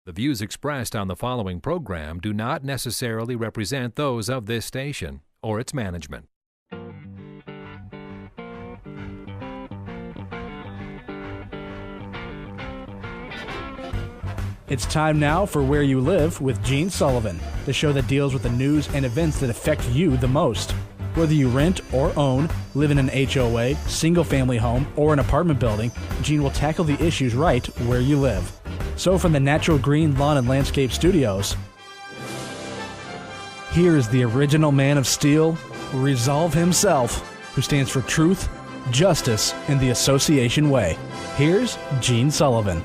The views expressed on the following program do not necessarily represent those of this station or its management. It's time now for Where You Live with Gene Sullivan, the show that deals with the news and events that affect you the most. Whether you rent or own, live in an HOA, single-family home, or an apartment building, Gene will tackle the issues right where you live. So from the Natural Green Lawn and Landscape Studios, here is the original man of steel, Resolve himself, who stands for truth, justice, and the association way. Here's Gene Sullivan.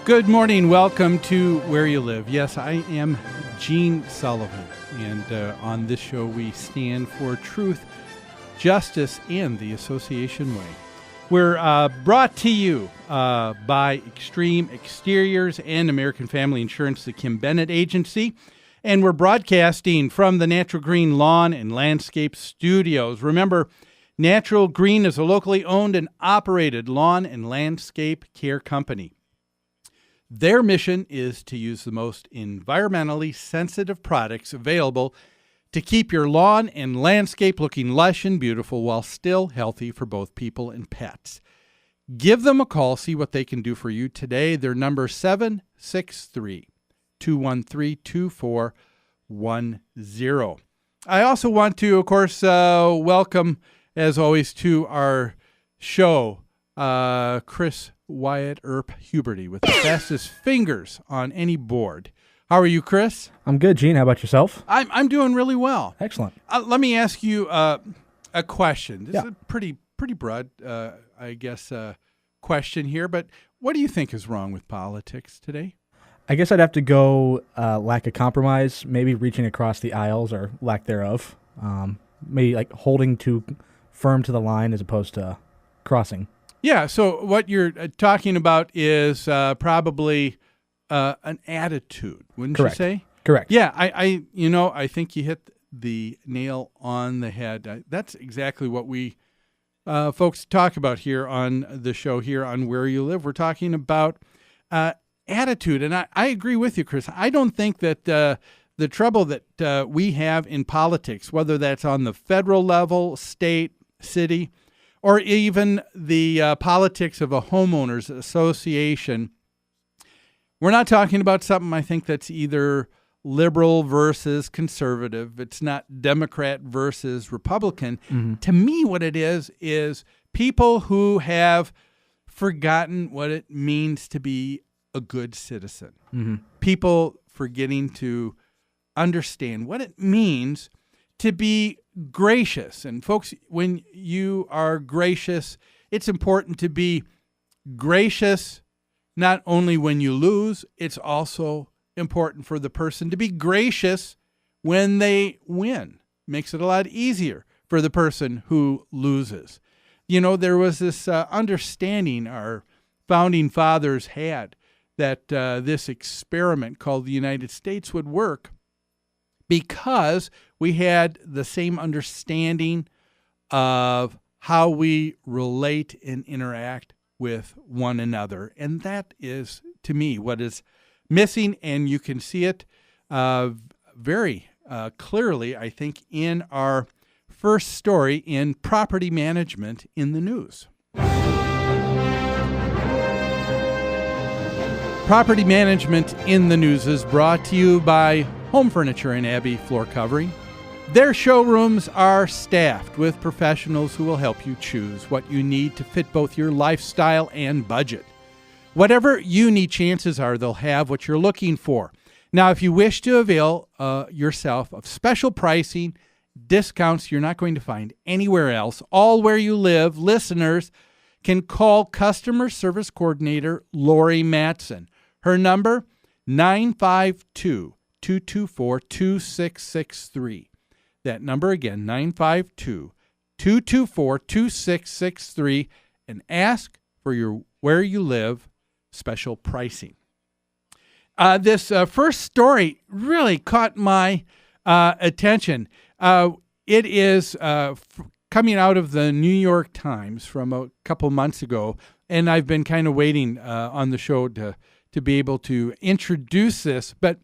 Good morning. Welcome to Where You Live. Yes, I am Gene Sullivan, and on this show we stand for truth, justice, and the association way. We're brought to you by Extreme Exteriors and American Family Insurance, the Kim Bennett Agency, and we're broadcasting from the Natural Green Lawn and Landscape Studios. Remember, Natural Green is a locally owned and operated lawn and landscape care company. Their mission is to use the most environmentally sensitive products available to keep your lawn and landscape looking lush and beautiful while still healthy for both people and pets. Give them a call, see what they can do for you today. Their number 763-213-2410. I also want to, of course, welcome, as always, to our show, Chris Wyatt Earp Huberty with the fastest fingers on any board. How are you, Chris? I'm good, Gene. How about yourself? I'm doing really well. Excellent. Let me ask you a question. This Yeah. is a pretty broad, question here, but what do you think is wrong with politics today? I guess I'd have to go lack of compromise, maybe reaching across the aisles or lack thereof. Maybe like holding too firm to the line as opposed to crossing. Yeah, so what you're talking about is probably an attitude, wouldn't Correct. you say? Correct. Yeah, I think you hit the nail on the head. That's exactly what we folks talk about here on the show here on Where You Live. We're talking about attitude, and I agree with you, Chris. I don't think that the trouble that we have in politics, whether that's on the federal level, state, city, or even the politics of a homeowners association, we're not talking about something I think that's either liberal versus conservative. It's not Democrat versus Republican. Mm-hmm. To me, what it is people who have forgotten what it means to be a good citizen. Mm-hmm. People forgetting to understand what it means to be gracious. And folks, when you are gracious, it's important to be gracious not only when you lose, it's also important for the person to be gracious when they win. Makes it a lot easier for the person who loses. You know, there was this understanding our founding fathers had that this experiment called the United States would work because we had the same understanding of how we relate and interact with one another. And that is, to me, what is missing, and you can see it very clearly, I think, in our first story in Property Management in the News. Property Management in the News is brought to you by Home Furniture and Abbey Floor Covering. Their showrooms are staffed with professionals who will help you choose what you need to fit both your lifestyle and budget. Whatever you need, chances are they'll have what you're looking for. Now, if you wish to avail yourself of special pricing, discounts you're not going to find anywhere else, all where you live, listeners can call Customer Service Coordinator Lori Matson. Her number, 952-224-2663. That number again, 952-224-2663, and ask for your Where You Live special pricing. This first story really caught my attention. It is coming out of the New York Times from a couple months ago, and I've been kind of waiting on the show to to be able to introduce this. But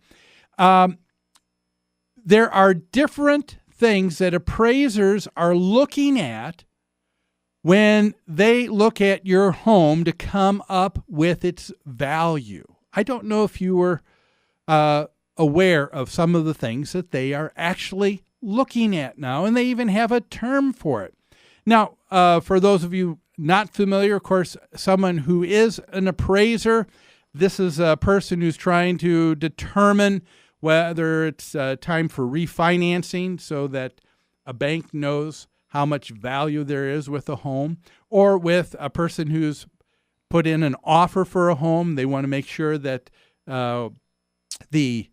there are different things that appraisers are looking at when they look at your home to come up with its value. I don't know if you were aware of some of the things that they are actually looking at now, and they even have a term for it. Now, for those of you not familiar, of course, someone who is an appraiser, this is a person who's trying to determine whether it's time for refinancing so that a bank knows how much value there is with a home, or with a person who's put in an offer for a home. They want to make sure that the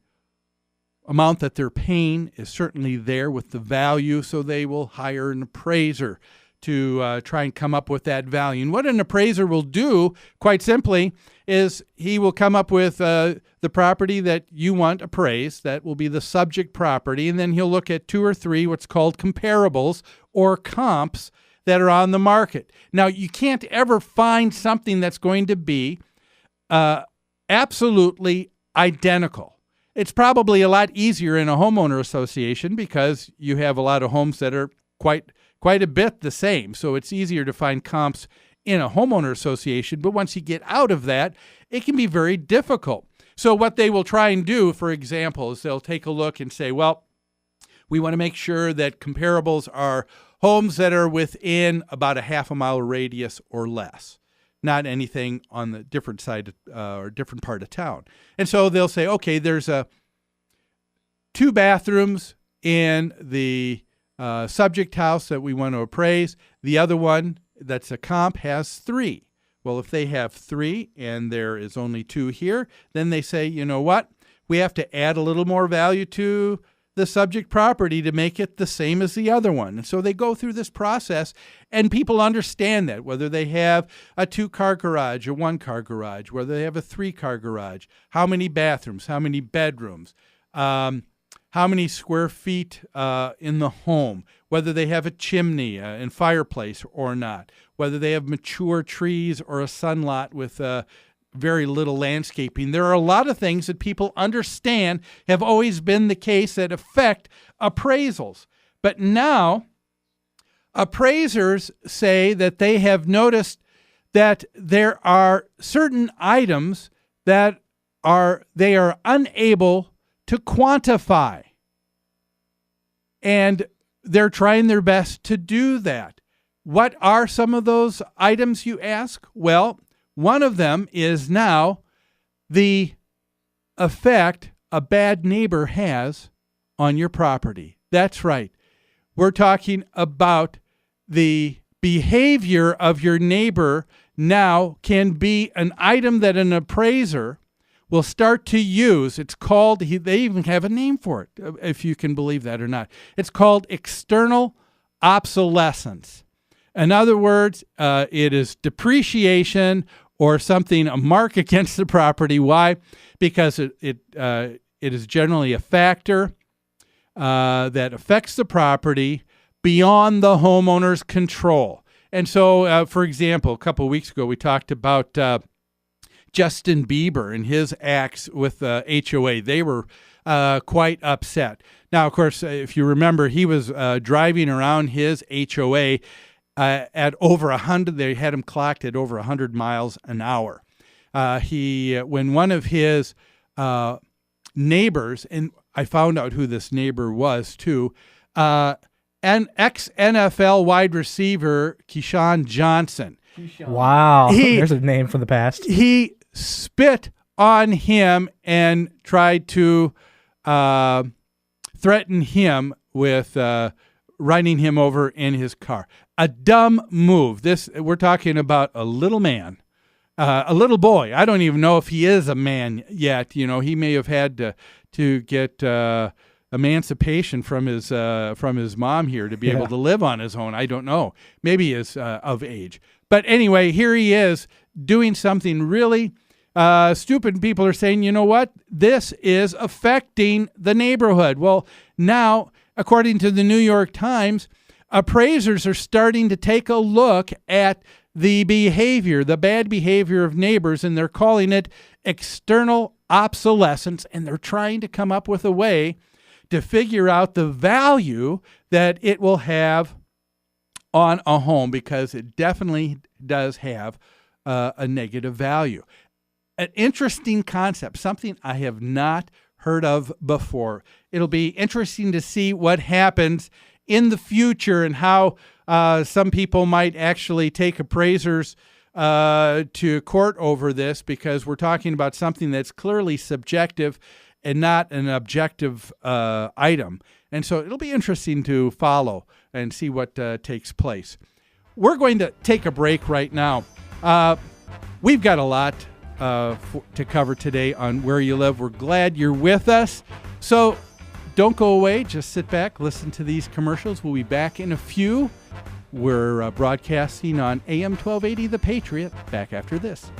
amount that they're paying is certainly there with the value, so they will hire an appraiser to try and come up with that value. And what an appraiser will do, quite simply, is he will come up with the property that you want appraised. That will be the subject property. And then he'll look at 2 or 3 what's called comparables or comps that are on the market. Now, you can't ever find something that's going to be absolutely identical. It's probably a lot easier in a homeowner association because you have a lot of homes that are quite a bit the same. So it's easier to find comps in a homeowner association. But once you get out of that, it can be very difficult. So what they will try and do, for example, is they'll take a look and say, well, we want to make sure that comparables are homes that are within about a half a mile radius or less, not anything on the different side or different part of town. And so they'll say, okay, there's 2 bathrooms in the subject house that we want to appraise. The other one that's a comp has 3. Well, if they have 3 and there is only 2 here, then they say, you know what? We have to add a little more value to the subject property to make it the same as the other one. And so they go through this process, and people understand that, whether they have a 2-car garage, a 1-car garage, whether they have a 3-car garage, how many bathrooms, how many bedrooms, how many square feet in the home, whether they have a chimney and fireplace or not, whether they have mature trees or a sun lot with very little landscaping. There are a lot of things that people understand have always been the case that affect appraisals. But now, appraisers say that they have noticed that there are certain items that they are unable to quantify. And they're trying their best to do that. What are some of those items, you ask? Well, one of them is now the effect a bad neighbor has on your property. That's right. We're talking about the behavior of your neighbor now can be an item that an appraiser will start to use. It's called, they even have a name for it, if you can believe that or not. It's called external obsolescence. In other words, it is depreciation or something, a mark against the property. Why? Because it is generally a factor that affects the property beyond the homeowner's control. And so, for example, a couple of weeks ago, we talked about Justin Bieber and his acts with HOA. They were quite upset. Now, of course, if you remember, he was driving around his HOA at over 100. They had him clocked at over 100 miles an hour. When one of his neighbors, and I found out who this neighbor was too, an ex-NFL wide receiver, Keyshawn Johnson. Wow, there's a name from the past. He spit on him and tried to threaten him with running him over in his car. A dumb move. We're talking about a little man, a little boy. I don't even know if he is a man yet. You know, he may have had to get emancipation from his mom here to be able to live on his own. I don't know. Maybe he is of age. But anyway, here he is doing something really stupid. People are saying, you know what? This is affecting the neighborhood. Well, now, according to the New York Times, appraisers are starting to take a look at the bad behavior of neighbors, and they're calling it external obsolescence, and they're trying to come up with a way to figure out the value that it will have on a home, because it definitely does have a negative value. An interesting concept, something I have not heard of before. It'll be interesting to see what happens in the future and how some people might actually take appraisers to court over this, because we're talking about something that's clearly subjective and not an objective item. And so it'll be interesting to follow and see what takes place. We're going to take a break right now. We've got a lot to cover today on Where You Live. We're glad you're with us. So don't go away. Just sit back, listen to these commercials. We'll be back in a few. We're broadcasting on AM 1280 The Patriot. Back after this.